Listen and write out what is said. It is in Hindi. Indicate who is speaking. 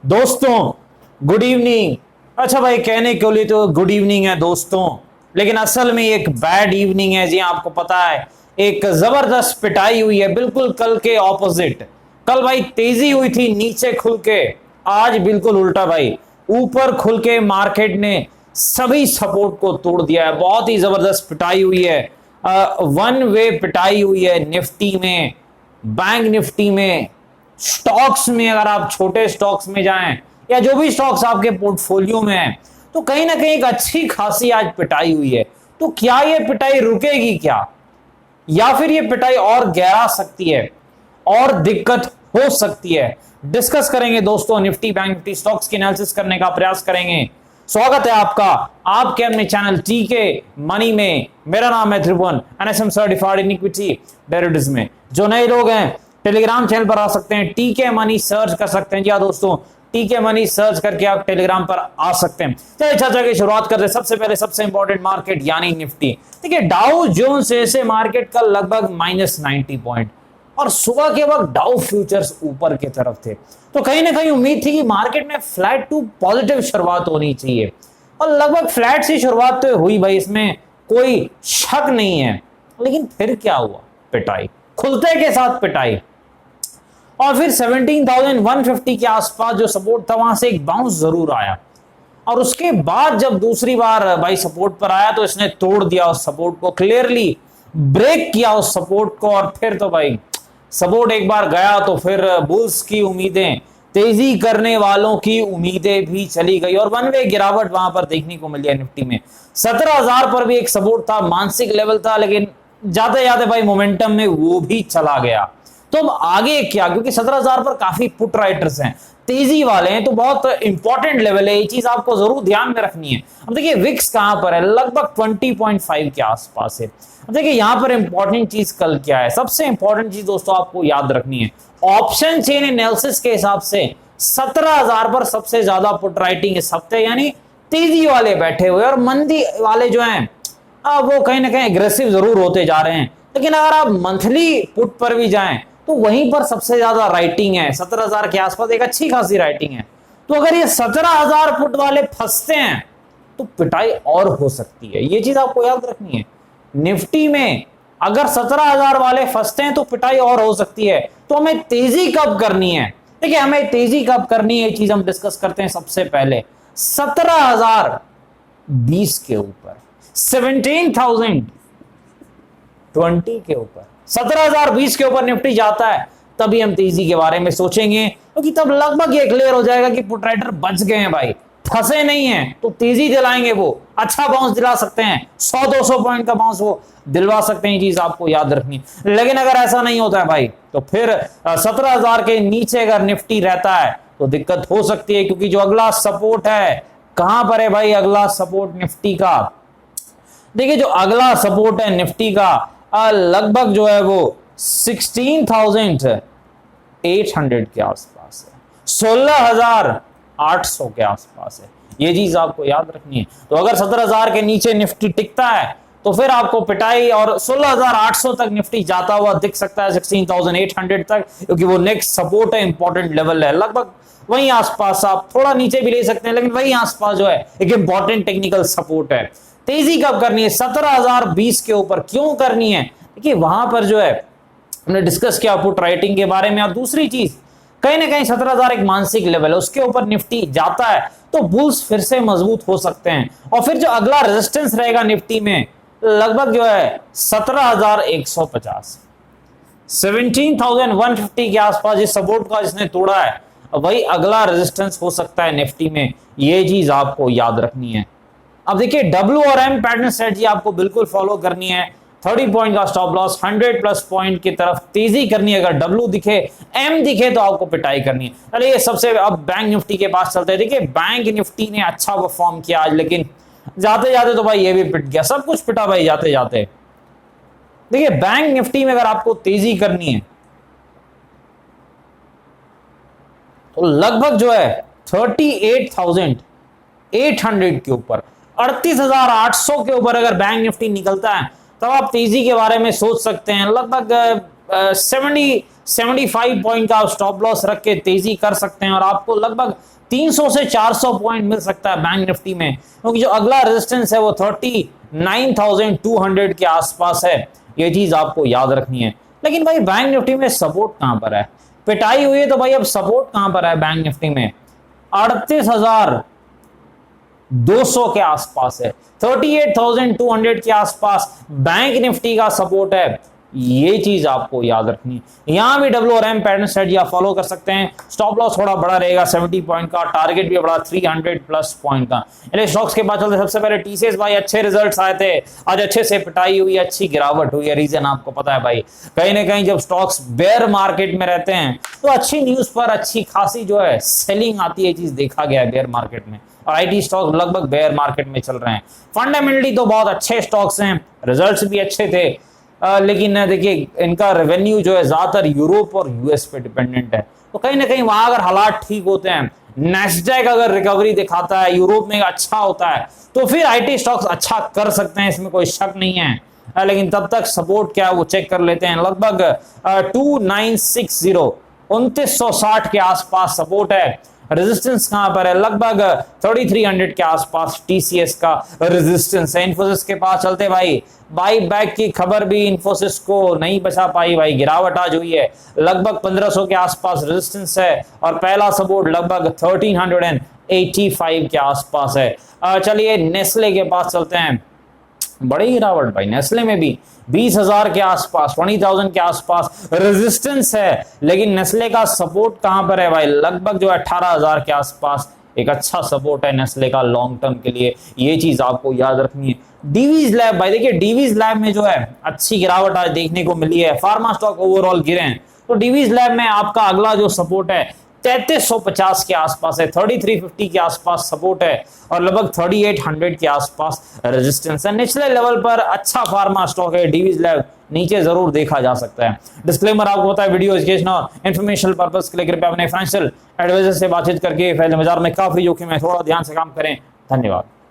Speaker 1: दोस्तों गुड इवनिंग। अच्छा भाई, कहने के लिए तो गुड इवनिंग है दोस्तों, लेकिन असल में एक बैड इवनिंग है जी। आपको पता है एक जबरदस्त पिटाई हुई है, बिल्कुल कल के ऑपोजिट। कल भाई तेजी हुई थी नीचे खुल के, आज बिल्कुल उल्टा भाई ऊपर खुल के मार्केट ने सभी सपोर्ट को तोड़ दिया है। बहुत ही जबरदस्त पिटाई हुई है, वन वे पिटाई हुई है निफ्टी में, बैंक निफ्टी में, स्टॉक्स में। अगर आप छोटे स्टॉक्स में जाएं या जो भी स्टॉक्स आपके पोर्टफोलियो में है, तो कहीं ना कहीं एक अच्छी खासी आज पिटाई हुई है। तो क्या ये पिटाई रुकेगी क्या, या फिर ये पिटाई और गहरा सकती है और दिक्कत हो सकती है? डिस्कस करेंगे दोस्तों, निफ्टी बैंक निफ्टी स्टॉक्स की एनालिसिस करने का प्रयास करेंगे। स्वागत है आपका आपके अपने चैनल टीके मनी में। मेरा नाम है Tribhuvan, NSM certified in equity derivatives में। जो नए लोग हैं टेलीग्राम चैनल पर आ सकते हैं, टीके मनी सर्च कर सकते हैं। जी हाँ दोस्तों, टीके मनी सर्च करके आप टेलीग्राम पर आ सकते हैं। चलिए चर्चा की शुरुआत करते हैं। सबसे पहले सबसे इंपॉर्टेंट मार्केट यानी निफ्टी। देखिए डाउ जोन्स ऐसे मार्केट का लगभग -90 पॉइंट, और सुबह के वक्त डाउ फ्यूचर्स ऊपर की तरफ थे। तो कहीं ना कहीं उम्मीद थी कि मार्केट में फ्लैट टू पॉजिटिव शुरुआत होनी चाहिए, और लगभग फ्लैट सी शुरुआत तो हुई भाई, इसमें कोई शक नहीं है। लेकिन फिर क्या हुआ? पिटाई, खुलते के साथ पिटाई, और फिर 17,150 के आसपास जो सपोर्ट था वहां से एक बाउंस जरूर आया, और उसके बाद जब दूसरी बार भाई सपोर्ट पर आया तो इसने तोड़ दिया उस सपोर्ट को, क्लियरली ब्रेक किया उस सपोर्ट को। और फिर तो भाई सपोर्ट एक बार गया तो फिर बुल्स की उम्मीदें, तेजी करने वालों की उम्मीदें भी चली गई, और वन वे गिरावट वहां पर देखने को मिली है निफ्टी में। 17,000 पर भी एक सपोर्ट था, मानसिक लेवल था, लेकिन जाते जाते भाई मोमेंटम में वो भी चला गया। तो अब आगे क्या, क्योंकि 17,000 पर काफी पुट राइटर्स हैं, तेजी वाले हैं, तो बहुत इंपॉर्टेंट लेवल है, ये चीज आपको जरूर ध्यान में रखनी है। अब देखिए विक्स कहां पर है, लगभग 20.5 के आसपास है। अब देखिए यहां पर इंपॉर्टेंट चीज कल क्या है, सबसे इंपॉर्टेंट चीज दोस्तों आपको याद रखनी है, ऑप्शन चेन एनालिसिस के हिसाब से 17,000 पर सबसे ज्यादा पुट राइटिंग इस हफ्ते, यानी तेजी वाले बैठे हुए, और मंदी वाले जो हैं वो कहीं ना कहीं एग्रेसिव जरूर होते जा रहे हैं। लेकिन अगर आप मंथली पुट पर भी जाएं तो वहीं पर सबसे ज्यादा राइटिंग है, 17,000 के आसपास एक अच्छी खासी राइटिंग है। तो अगर ये 17,000 फुट वाले फंसते हैं तो पिटाई और हो सकती है, ये चीज आपको याद रखनी है। निफ्टी में अगर 17,000 वाले फंसते हैं तो पिटाई और हो सकती है। तो हमें तेजी कब करनी है, देखिए हमें तेजी कब करनी है, ये चीज हम डिस्कस करते हैं। सबसे पहले 17,020 के ऊपर, 17,020 के ऊपर, 17,020 के ऊपर निफ्टी जाता है, तभी हम तेजी के बारे में सोचेंगे, क्योंकि तब लगभग ये क्लियर हो जाएगा कि पुट राइटर बच गए हैं भाई, फंसे नहीं हैं, तो तेजी दिलाएंगे, वो अच्छा बाउंस दिला सकते हैं, 100-200 पॉइंट का बाउंस वो दिलवा सकते हैं। ये चीज आपको याद रखनी है। लेकिन अगर ऐसा नहीं होता है भाई, तो फिर 17,000 के नीचे अगर निफ्टी रहता है तो दिक्कत हो सकती है, क्योंकि जो अगला सपोर्ट है कहां पर है भाई, अगला सपोर्ट निफ्टी का, देखिए जो अगला सपोर्ट है निफ्टी का लगभग जो है वो 16,800 के आसपास है, 16,800 के आसपास है। ये चीज आपको याद रखनी है। तो अगर 17,000 के नीचे निफ्टी टिकता है तो फिर आपको पिटाई, और 16,800 तक निफ्टी जाता हुआ दिख सकता है, 16,800 तक, क्योंकि वो नेक्स्ट सपोर्ट है, इंपॉर्टेंट लेवल है। लगभग वहीं आसपास, आप थोड़ा नीचे भी ले सकते हैं, लेकिन वहीं आसपास जो है एक इंपॉर्टेंट टेक्निकल सपोर्ट है। तेजी कब करनी है? 17,020 के ऊपर। क्यों करनी है? देखिए वहां पर जो है हमने डिस्कस किया पुट राइटिंग के बारे में। और दूसरी चीज, कहीं ना कहीं 17,000 एक मानसिक लेवल है, उसके ऊपर निफ्टी जाता है तो बुल्स फिर से मजबूत हो सकते हैं। और फिर जो अगला रेजिस्टेंस रहेगा निफ्टी में लगभग जो है 17,150, 17,150 के आसपास इस सपोर्ट का जिसने तोड़ा है, वही अगला रेजिस्टेंस हो सकता है निफ्टी में। ये चीज आपको याद रखनी है। अब देखिए डब्ल्यू और एम पैटर्न स्ट्रेटजी आपको बिल्कुल फॉलो करनी है। 30 पॉइंट का स्टॉप लॉस, 100+ पॉइंट की तरफ तेजी करनी है। अगर डब्ल्यू दिखे, एम दिखे, तो आपको पिटाई करनी है। चलिए सबसे अब बैंक निफ्टी के पास चलते हैं। देखिए बैंक निफ्टी ने अच्छा परफॉर्म किया आज, लेकिन जाते जाते तो भाई ये भी पिट गया, सब कुछ पिटा भाई जाते जाते। देखिए बैंक निफ्टी में अगर आपको तेजी करनी है तो लगभग जो है 38,800 के ऊपर, 38,800 के ऊपर अगर बैंक निफ्टी निकलता है तब आप तेजी के बारे में सोच सकते हैं। लगभग 75 पॉइंट का आप स्टॉप लॉस रख के तेजी कर सकते हैं और आपको लगभग 300 से 400 पॉइंट मिल सकता है बैंक निफ्टी में, क्योंकि जो अगला रेजिस्टेंस है वो 39,200 के आसपास है। ये चीज आपको याद रखनी है। लेकिन भाई बैंक निफ्टी में सपोर्ट कहां पर है? पिटाई हुई है तो भाई अब सपोर्ट कहां पर है बैंक निफ्टी में? 38,200 के आसपास है, 38,200 के आसपास बैंक निफ्टी का सपोर्ट है। ये चीज आपको याद रखनी है। यहां भी WRM पैटर्न स्ट्रेटजी आप फॉलो कर सकते हैं। स्टॉप लॉस थोड़ा बड़ा रहेगा 70 पॉइंट का, टारगेट भी बड़ा 300 प्लस पॉइंट का। स्टॉक्स के बाद चलते सबसे पहले TCS भाई, अच्छे रिजल्ट्स आए थे, आज अच्छे से पिटाई हुई, अच्छी गिरावट हुई है। रीजन आपको पता है भाई, कहीं ना कहीं जब स्टॉक्स बेयर मार्केट में रहते हैं तो अच्छी न्यूज पर अच्छी खासी जो है सेलिंग आती है, चीज देखा गया है बेयर मार्केट में। और IT स्टॉक लगभग बेयर मार्केट में चल रहे हैं। फंडामेंटली तो बहुत अच्छे स्टॉक्स हैं, रिजल्ट्स भी अच्छे थे, लेकिन देखिए इनका रेवेन्यू जो है ज्यादातर यूरोप और US पे डिपेंडेंट है। तो कहीं ना कहीं वहां अगर हालात ठीक होते हैं, नैस्डैक अगर रिकवरी दिखाता है, यूरोप में अच्छा होता है, तो फिर IT स्टॉक्स अच्छा कर सकते हैं, इसमें कोई शक नहीं है। लेकिन तब तक सपोर्ट क्या है वो चेक कर लेते हैं। लगभग 2960 2960 के आसपास सपोर्ट है। रेजिस्टेंस कहां पर है? लगभग 3300 के आसपास TCS का रेजिस्टेंस है। इन्फोसिस के पास चलते भाई, बाई बैक की खबर भी इन्फोसिस को नहीं बचा पाई भाई, गिरावट आज हुई है। लगभग 1500 के आसपास रेजिस्टेंस है और पहला सपोर्ट लगभग 1385 के आसपास है। चलिए नेस्ले के पास चलते हैं, बड़ी गिरावट भाई नेस्ले में भी 20,000 के आसपास, 20,000 के आसपास रेजिस्टेंस है। लेकिन नेस्ले का सपोर्ट कहां पर है भाई? लगभग जो 18,000 के आसपास एक अच्छा सपोर्ट है नेस्ले का लॉन्ग टर्म के लिए। ये चीज आपको याद रखनी है। डीवीज लैब भाई, देखिए डीवीज लैब में जो है अच्छी गिरावट आज देखने को मिली है। फार्मा स्टॉक ओवरऑल गिरे हैं, तो डीवीज लैब में आपका अगला जो सपोर्ट है 3350 के आसपास है, 3350 के आसपास सपोर्ट है और लगभग 3800 के आसपास रेजिस्टेंस है। निचले लेवल पर अच्छा फार्मा स्टॉक है डीवीज लैब, नीचे जरूर देखा जा सकता है। डिस्क्लेमर आपको होता है, वीडियो एजुकेशन और इन्फॉर्मेशनल पर्पस के लिए कृपया अपने फाइनेंशियल एडवाइजर से बातचीत करके फैले बाजार में काफी जोखिम है, थोड़ा ध्यान से काम करें। धन्यवाद।